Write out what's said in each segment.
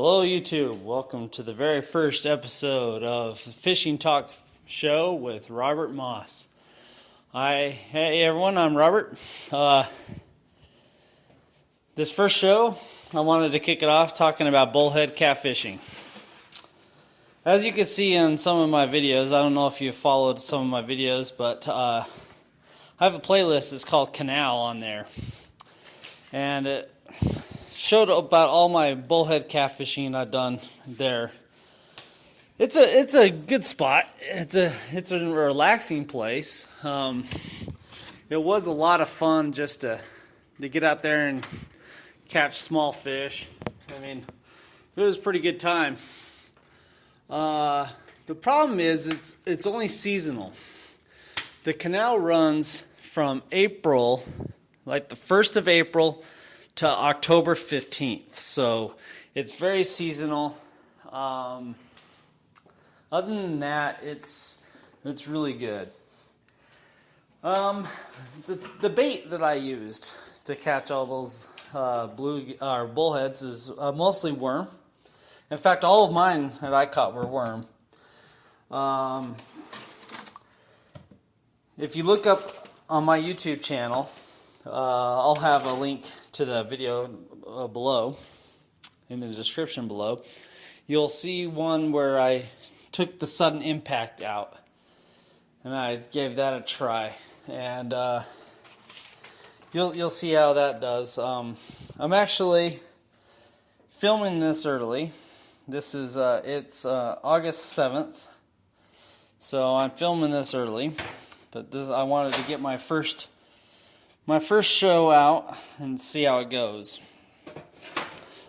Hello YouTube, welcome to the very first episode of the Fishing Talk Show with Robert Moss. Hey everyone, I'm Robert. This first show, I wanted to kick it off talking about bullhead catfishing. As you can see in some of my videos, I don't know if you followed some of my videos, but I have a playlist that's called Canal on there. And it showed about all my bullhead catfishing I've done there. It's a good spot. It's a relaxing place. It was a lot of fun just to get out there and catch small fish. I mean, it was a pretty good time. The problem is it's only seasonal. The canal runs from April, like the 1st of April, to October 15th. So it's very seasonal. Other than that, it's really good. The bait that I used to catch all those bullheads is mostly worm. In fact, all of mine that I caught were worm. If you look up on my YouTube channel, I'll have a link to the video below, in the description below. You'll see one where I took the sudden impact out, and I gave that a try, and you'll see how that does. I'm actually filming this early. This is it's August 7th, so I'm filming this early. But I wanted to get my first show out and see how it goes.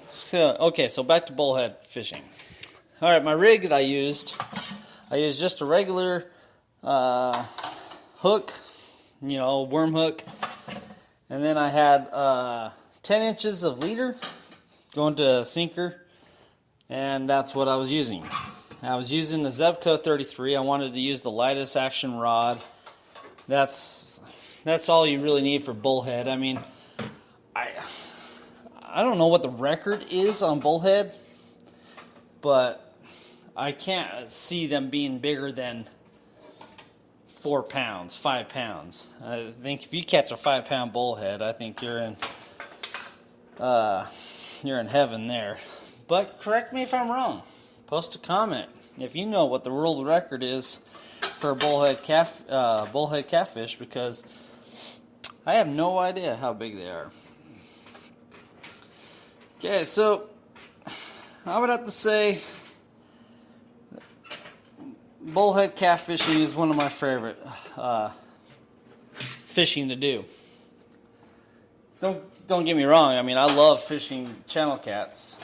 So back to bullhead fishing. All right, my rig that I used just a regular hook, worm hook, and then I had 10 inches of leader going to a sinker, and that's what I was using. I was using the Zebco 33. I wanted to use the lightest action rod. That's all you really need for bullhead. I mean, I don't know what the record is on bullhead, but I can't see them being bigger than 4 pounds, 5 pounds. I think if you catch a 5-pound bullhead, I think you're in heaven there. But correct me if I'm wrong. Post a comment if you know what the world record is for a bullhead catfish, because I have no idea how big they are. Okay, so I would have to say bullhead catfishing is one of my favorite fishing to do. Don't get me wrong. I mean, I love fishing channel cats.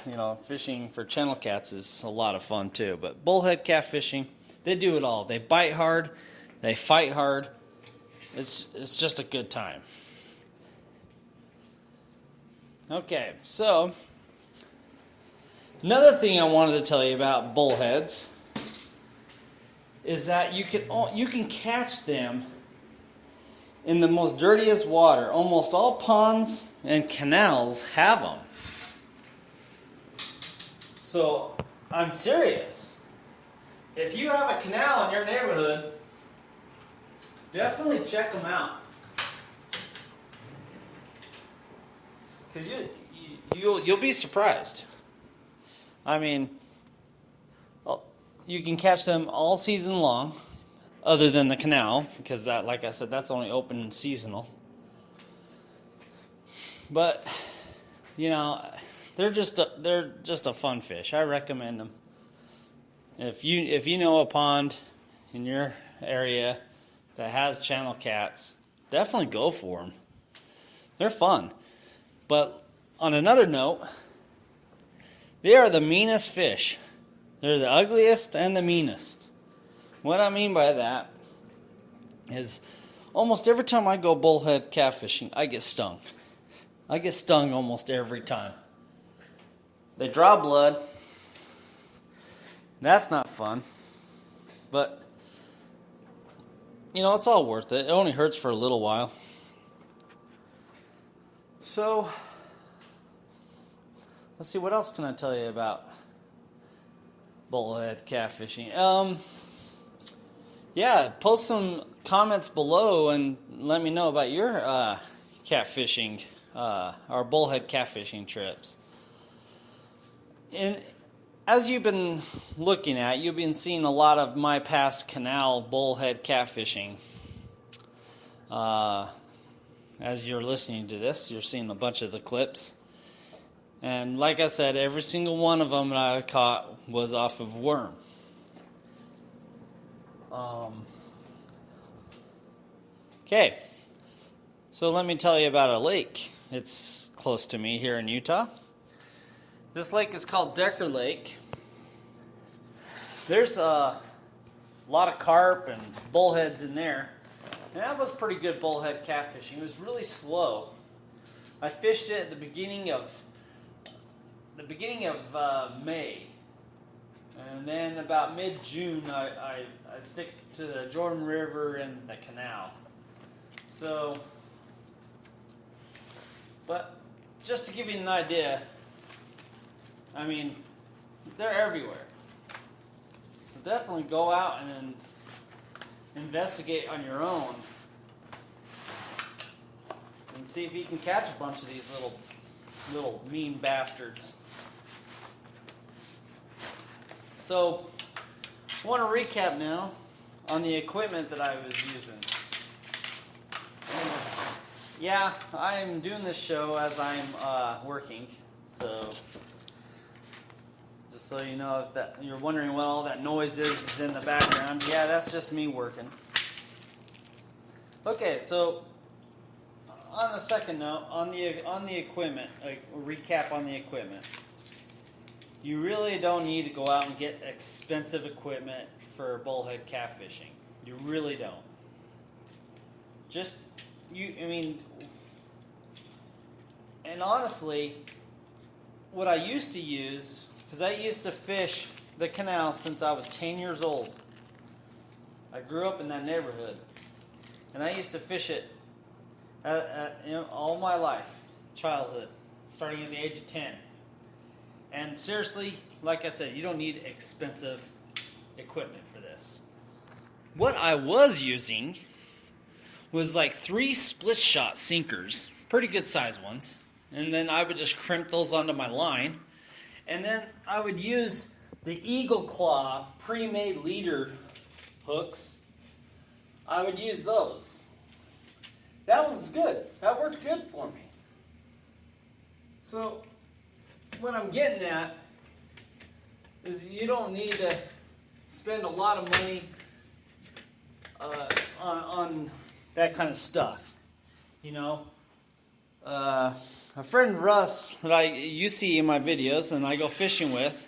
Fishing for channel cats is a lot of fun too. But bullhead catfishing, they do it all. They bite hard, they fight hard. It's just a good time. Okay, so another thing I wanted to tell you about bullheads is that you can catch them in the most dirtiest water. Almost all ponds and canals have them. So I'm serious. If you have a canal in your neighborhood, definitely check them out, because you'll be surprised. I mean, you can catch them all season long, other than the canal, because that, like I said, that's only open and seasonal. But they're just a fun fish. I recommend them. If you know a pond in your area that has channel cats, definitely go for them. They're fun. But on another note, they are the meanest fish. They're the ugliest and the meanest. What I mean by that is almost every time I go bullhead catfishing, I get stung. I get stung almost every time. They draw blood. That's not fun. But it's all worth it. It only hurts for a little while. So let's see, what else can I tell you about bullhead catfishing? Yeah, post some comments below and let me know about your catfishing or bullhead catfishing trips. And as you've been looking at, you've been seeing a lot of my past canal bullhead catfishing. As you're listening to this, you're seeing a bunch of the clips. And like I said, every single one of them that I caught was off of worm. Okay, so let me tell you about a lake. It's close to me here in Utah. This lake is called Decker Lake. There's a lot of carp and bullheads in there. And that was pretty good bullhead catfishing. It was really slow. I fished it at the beginning of May. And then about mid-June, I stick to the Jordan River and the canal. So, but just to give you an idea, I mean, they're everywhere. So definitely go out and investigate on your own and see if you can catch a bunch of these little mean bastards. So, I want to recap now on the equipment that I was using. Yeah, I'm doing this show as I'm working, so just so you know, if that you're wondering what all that noise is in the background, yeah, that's just me working. Okay, so on a second note, on the equipment, a recap on the equipment. You really don't need to go out and get expensive equipment for bullhead catfishing. You really don't. And honestly, what I used to use, because I used to fish the canal since I was 10 years old. I grew up in that neighborhood, and I used to fish it all my life, childhood, starting at the age of 10. And seriously, like I said, you don't need expensive equipment for this. What I was using was like 3 split shot sinkers, pretty good size ones. And then I would just crimp those onto my line. And then I would use the Eagle Claw pre-made leader hooks. I would use those. That was good. That worked good for me. So, what I'm getting at is you don't need to spend a lot of money on that kind of stuff. You know, a friend Russ that you see in my videos and I go fishing with,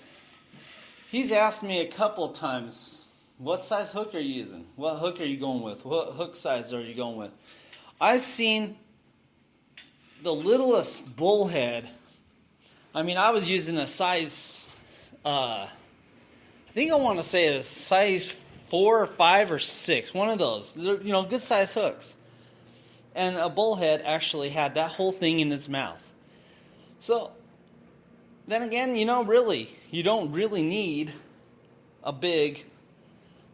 he's asked me a couple of times, what size hook are you using? What hook are you going with? What hook size are you going with? I've seen the littlest bullhead. I mean, I was using a size, I think I want to say a size 4 or 5 or 6, one of those, good size hooks. And a bullhead actually had that whole thing in its mouth. So, then again, really, you don't really need a big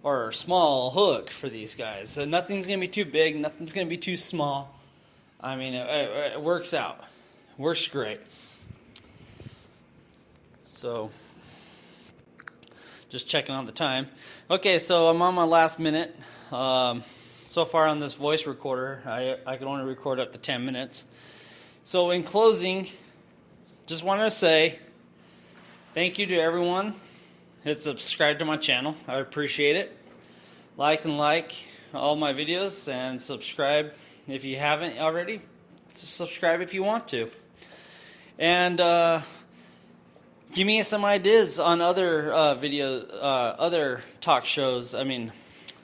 or small hook for these guys. So nothing's going to be too big, nothing's going to be too small. I mean, it works out. Works great. So, just checking on the time. Okay, so I'm on my last minute. So far on this voice recorder, I can only record up to 10 minutes. So in closing, just wanted to say thank you to everyone that subscribed to my channel. I appreciate it. Like all my videos and subscribe if you haven't already. Subscribe if you want to. And give me some ideas on other other talk shows. I mean,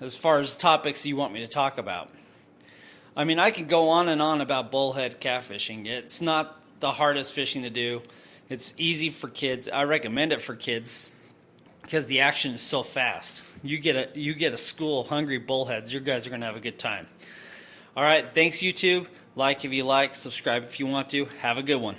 as far as topics you want me to talk about. I mean, I could go on and on about bullhead catfishing. It's not the hardest fishing to do. It's easy for kids. I recommend it for kids because the action is so fast. You get a school of hungry bullheads. You guys are going to have a good time. All right, thanks YouTube. Like if you like, subscribe if you want to. Have a good one.